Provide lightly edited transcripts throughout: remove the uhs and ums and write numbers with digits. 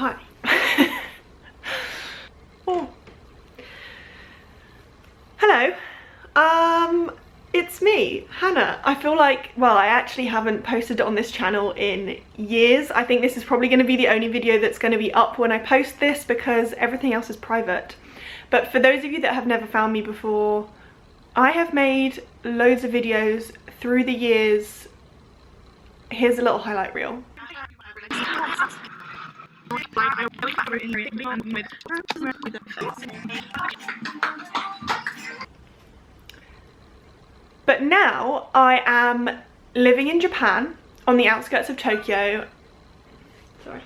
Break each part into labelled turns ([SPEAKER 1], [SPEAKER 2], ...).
[SPEAKER 1] Hi. Oh. Hello. It's me, Hannah. I feel like, well, I actually haven't posted on this channel in years. I think this is probably going to be the only video that's going to be up when I post this because everything else is private. But for those of you that have never found me before, I have made loads of videos through the years. Here's a little highlight reel. But now I am living in Japan on the outskirts of Tokyo. Sorry.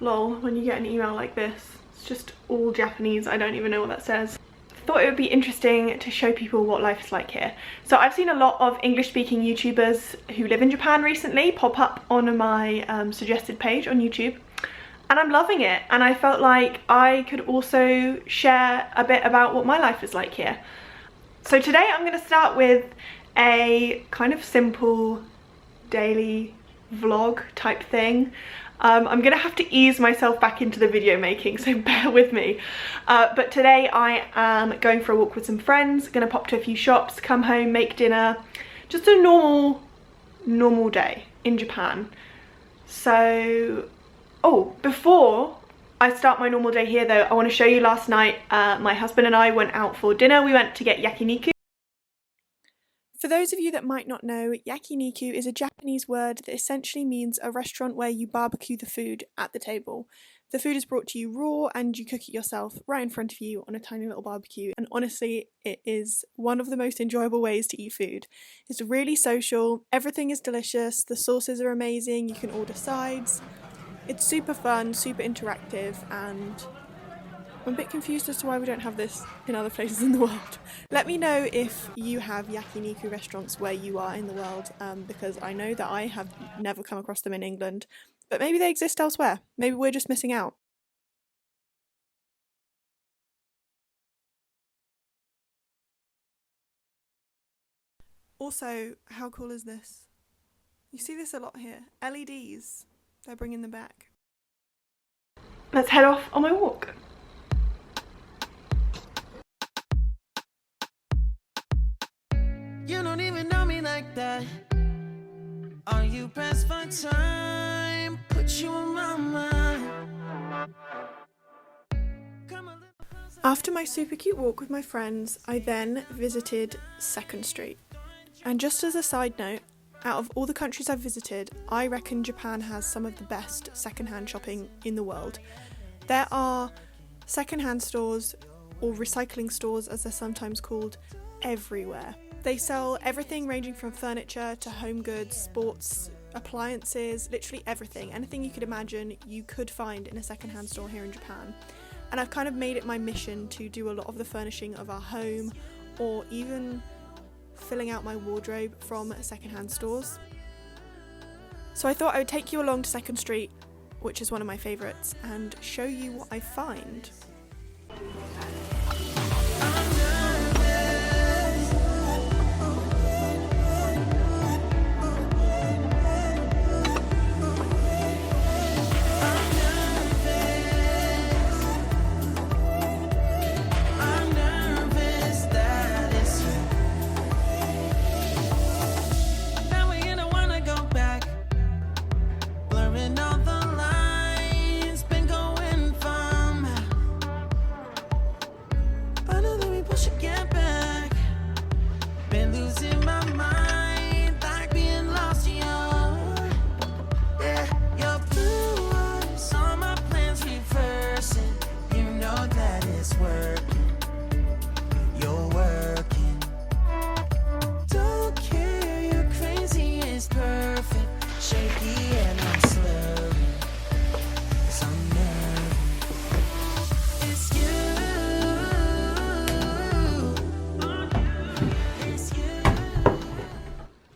[SPEAKER 1] Lol, when you get an email like this, it's just all Japanese. I don't even know what that says. Thought it would be interesting to show people what life is like here. So I've seen a lot of English speaking YouTubers who live in Japan recently pop up on my suggested page on YouTube, and I'm loving it, and I felt like I could also share a bit about what my life is like here. So today I'm going to start with a kind of simple daily vlog type thing. I'm gonna have to ease myself back into the video making, so bear with me. But today I am going for a walk with some friends, gonna pop to a few shops, come home, make dinner. Just a normal day in Japan. So, oh, before I start my normal day here though, I want to show you last night, my husband and I went out for dinner. We went to get yakiniku. For those of you that might not know, yakiniku is a Japanese word that essentially means a restaurant where you barbecue the food at the table. The food is brought to you raw and you cook it yourself right in front of you on a tiny little barbecue, and honestly it is one of the most enjoyable ways to eat food. It's really social, everything is delicious, the sauces are amazing, you can order sides. It's super fun, super interactive, and I'm a bit confused as to why we don't have this in other places in the world. Let me know if you have yakiniku restaurants where you are in the world, because I know that I have never come across them in England, but maybe they exist elsewhere. Maybe we're just missing out. Also, how cool is this? You see this a lot here. LEDs. They're bringing them back. Let's head off on my walk.
[SPEAKER 2] You don't even know me like that. Are you pressed for time? Put you on my mind.
[SPEAKER 1] After my super cute walk with my friends, I then visited 2nd Street. And just as a side note, out of all the countries I've visited, I reckon Japan has some of the best secondhand shopping in the world. There are secondhand stores, or recycling stores as they're sometimes called, everywhere. They sell everything ranging from furniture to home goods, sports, appliances, literally everything. Anything you could imagine you could find in a secondhand store here in Japan. And I've kind of made it my mission to do a lot of the furnishing of our home, or even filling out my wardrobe from secondhand stores. So I thought I would take you along to 2nd Street, which is one of my favourites, and show you what I find.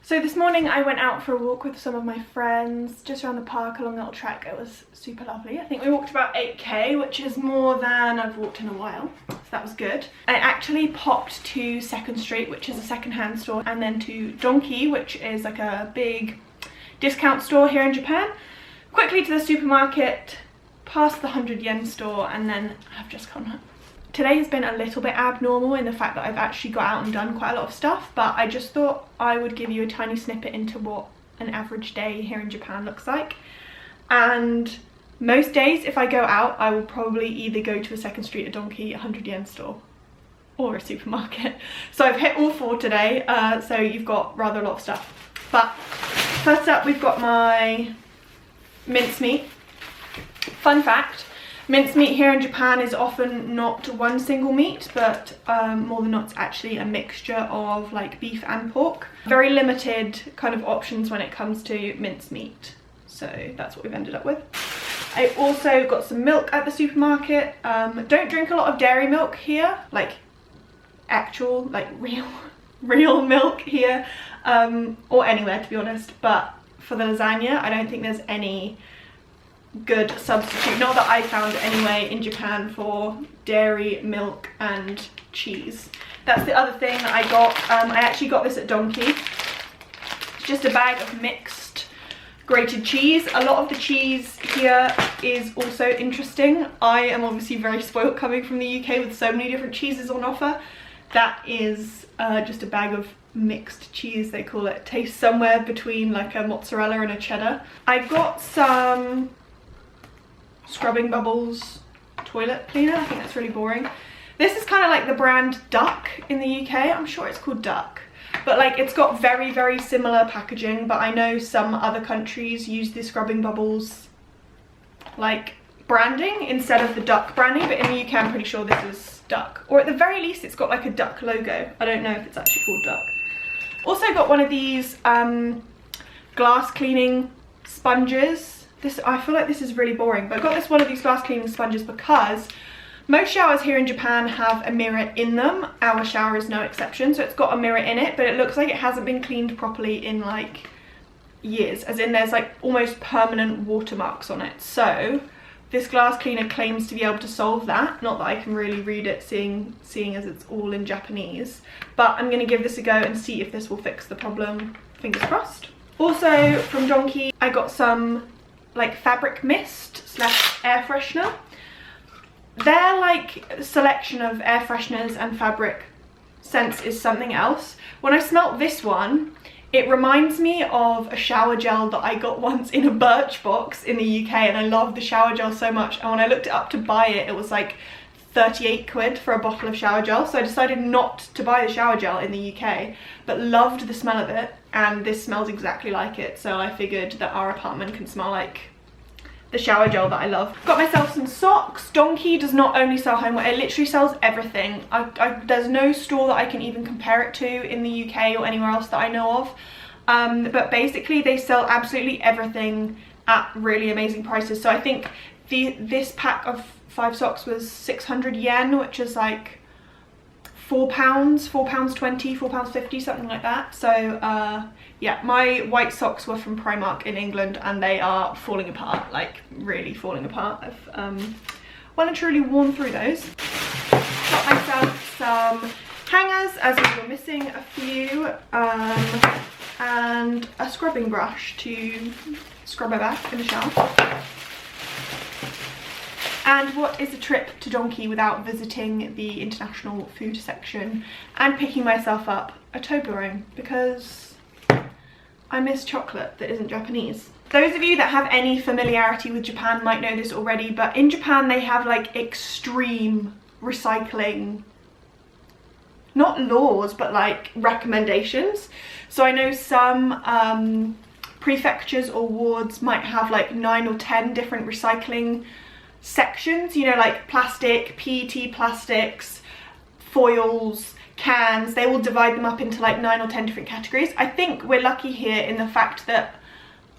[SPEAKER 1] So this morning I went out for a walk with some of my friends just around the park along a little track. It was super lovely. I think we walked about 8k, which is more than I've walked in a while, so that was good. I actually popped to 2nd Street, which is a second-hand store, and then to Donki, which is like a big discount store here in Japan. Quickly to the supermarket, past the 100 yen store and then I've just gone home. Today has been a little bit abnormal in the fact that I've actually got out and done quite a lot of stuff, but I just thought I would give you a tiny snippet into what an average day here in Japan looks like. And most days if I go out, I will probably either go to a Second Street, a Donkey, a 100 yen store, or a supermarket. So I've hit all 4 today, so you've got rather a lot of stuff. But first up, we've got my mincemeat. Fun fact, mincemeat here in Japan is often not one single meat, but more than not it's actually a mixture of like beef and pork. Very limited kind of options when it comes to mincemeat. So that's what we've ended up with. I also got some milk at the supermarket. Don't drink a lot of dairy milk here, like actual, like real milk here, or anywhere to be honest. But for the lasagna, I don't think there's any good substitute, not that I found anyway, in Japan for dairy, milk and cheese. That's the other thing that I got. I actually got this at Donkey. It's just a bag of mixed grated cheese. A lot of the cheese here is also interesting. I am obviously very spoilt coming from the UK with so many different cheeses on offer. That is just a bag of mixed cheese, they call it. Tastes somewhere between like a mozzarella and a cheddar. I got some Scrubbing Bubbles toilet cleaner. I think that's really boring. This is kind of like the brand Duck in the UK. I'm sure it's called Duck. But like it's got very, very similar packaging, but I know some other countries use the Scrubbing Bubbles like branding instead of the Duck branding, but in the UK I'm pretty sure this is Duck. Or at the very least it's got like a duck logo. I don't know if it's actually called Duck. Also got one of these glass cleaning sponges. I feel like this is really boring, but I got one of these glass cleaning sponges because most showers here in Japan have a mirror in them. Our shower is no exception, so it's got a mirror in it, but it looks like it hasn't been cleaned properly in like years, as in there's like almost permanent watermarks on it. So this glass cleaner claims to be able to solve that. Not that I can really read it, seeing as it's all in Japanese, but I'm going to give this a go and see if this will fix the problem. Fingers crossed. Also from Donkey, I got some like fabric mist / air freshener. Their like selection of air fresheners and fabric scents is something else. When I smelt this one, it reminds me of a shower gel that I got once in a Birchbox in the UK, and I love the shower gel so much, and when I looked it up to buy it, it was like 38 quid for a bottle of shower gel, so I decided not to buy the shower gel in the UK, but loved the smell of it, and this smells exactly like it, so I figured that our apartment can smell like the shower gel that I love. Got myself some socks. Donkey does not only sell homeware, it literally sells everything. There's no store that I can even compare it to in the UK or anywhere else that I know of. But basically they sell absolutely everything at really amazing prices. So I think this pack of 5 socks was 600 yen, which is like £4, £4.20, £4.50, something like that. So yeah, my white socks were from Primark in England and they are falling apart, like really falling apart. I've well and truly worn through those. Got myself some hangers, as we were missing a few, and a scrubbing brush to scrub my back in the shower. And what is a trip to Donkey without visiting the international food section and picking myself up a Toblerone, because I miss chocolate that isn't Japanese. Those of you that have any familiarity with Japan might know this already, but in Japan they have like extreme recycling, not laws, but like recommendations. So I know some prefectures or wards might have like 9 or 10 different recycling sections, you know, like plastic, PET plastics, foils, cans. They will divide them up into like 9 or 10 different categories. I think we're lucky here in the fact that,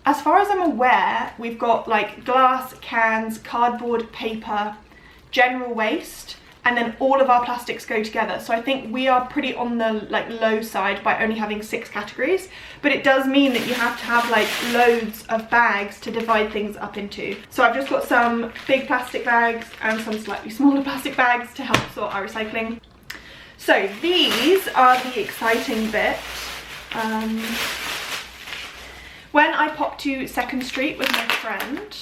[SPEAKER 1] as far as I'm aware, we've got like glass, cans, cardboard, paper, general waste, and then all of our plastics go together. So I think we are pretty on the like low side by only having 6 categories, but it does mean that you have to have like loads of bags to divide things up into. So I've just got some big plastic bags and some slightly smaller plastic bags to help sort our recycling. So these are the exciting bit. When I popped to Second Street with my friend,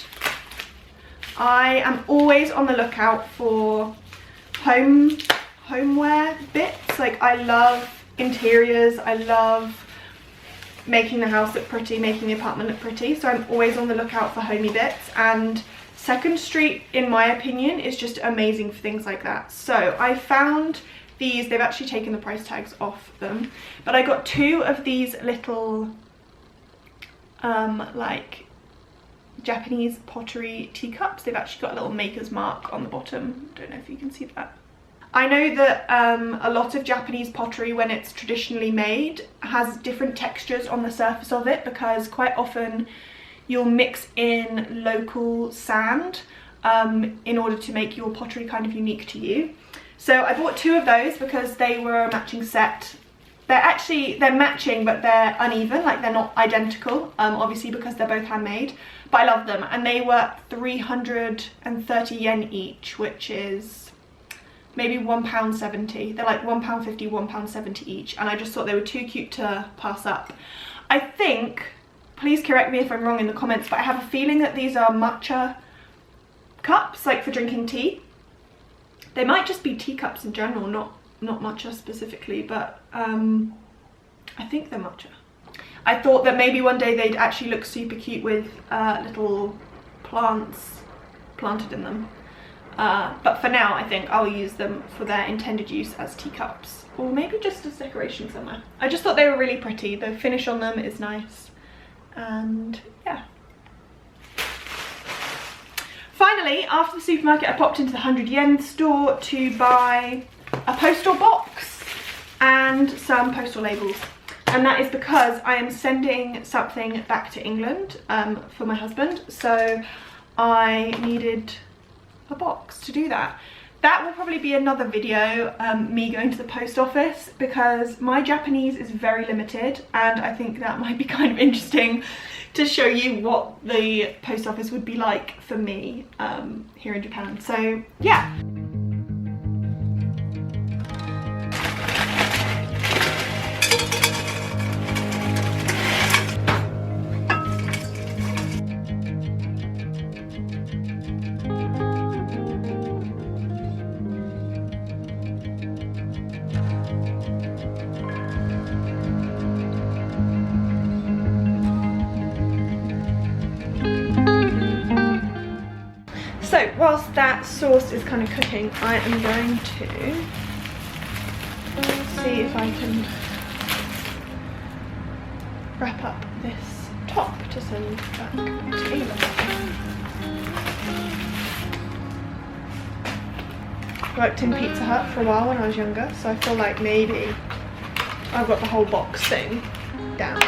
[SPEAKER 1] I am always on the lookout for homeware bits. Like, I love interiors, I love making the house look pretty, making the apartment look pretty, so I'm always on the lookout for homey bits, and Second Street, in my opinion, is just amazing for things like that. So I found these, they've actually taken the price tags off them, but I got 2 of these little like Japanese pottery teacups. They've actually got a little maker's mark on the bottom. Don't know if you can see that. I know that a lot of Japanese pottery, when it's traditionally made, has different textures on the surface of it, because quite often you'll mix in local sand in order to make your pottery kind of unique to you. So I bought 2 of those because they were a matching set. They're matching, but they're uneven, like they're not identical, obviously because they're both handmade, but I love them. And they were 330 yen each, which is maybe £1.70. They're like £1.50, £1.70 each, and I just thought they were too cute to pass up. I think, please correct me if I'm wrong in the comments, but I have a feeling that these are matcha cups, like for drinking tea. They might just be teacups in general, not matcha specifically, but I think they're matcha. I thought that maybe one day they'd actually look super cute with little plants planted in them. But for now, I think I'll use them for their intended use as teacups, or maybe just as decoration somewhere. I just thought they were really pretty. The finish on them is nice, and yeah. Finally, after the supermarket, I popped into the 100 yen store to buy a postal box and some postal labels. And that is because I am sending something back to England for my husband. So I needed a box to do that. That will probably be another video, me going to the post office, because my Japanese is very limited, and I think that might be kind of interesting to show you what the post office would be like for me here in Japan. So yeah. So whilst that sauce is kind of cooking, I am going to see if I can wrap up this top to send back to England. Worked in Pizza Hut for a while when I was younger, so I feel like maybe I've got the whole box thing down.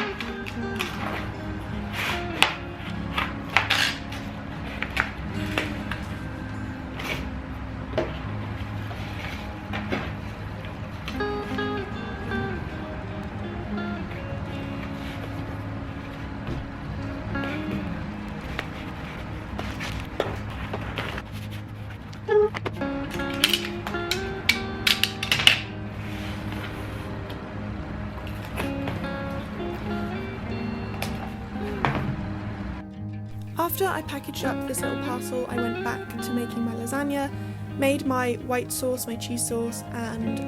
[SPEAKER 1] After I packaged up this little parcel, I went back to making my lasagna, made my white sauce, my cheese sauce, and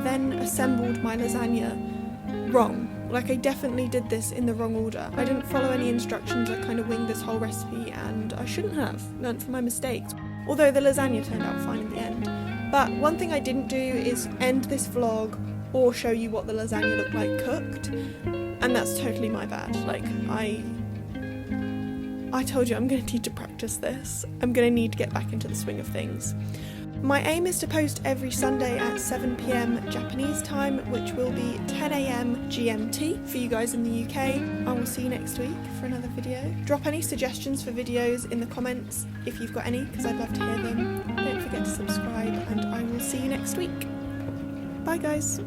[SPEAKER 1] then assembled my lasagna wrong. Like, I definitely did this in the wrong order. I didn't follow any instructions, I kind of winged this whole recipe, and I shouldn't have. Learnt from my mistakes. Although the lasagna turned out fine in the end. But one thing I didn't do is end this vlog or show you what the lasagna looked like cooked, and that's totally my bad. Like, I told you I'm going to need to practice this. I'm going to need to get back into the swing of things. My aim is to post every Sunday at 7 PM Japanese time, which will be 10 AM GMT for you guys in the UK. I will see you next week for another video. Drop any suggestions for videos in the comments if you've got any, because I'd love to hear them. Don't forget to subscribe, and I will see you next week. Bye guys.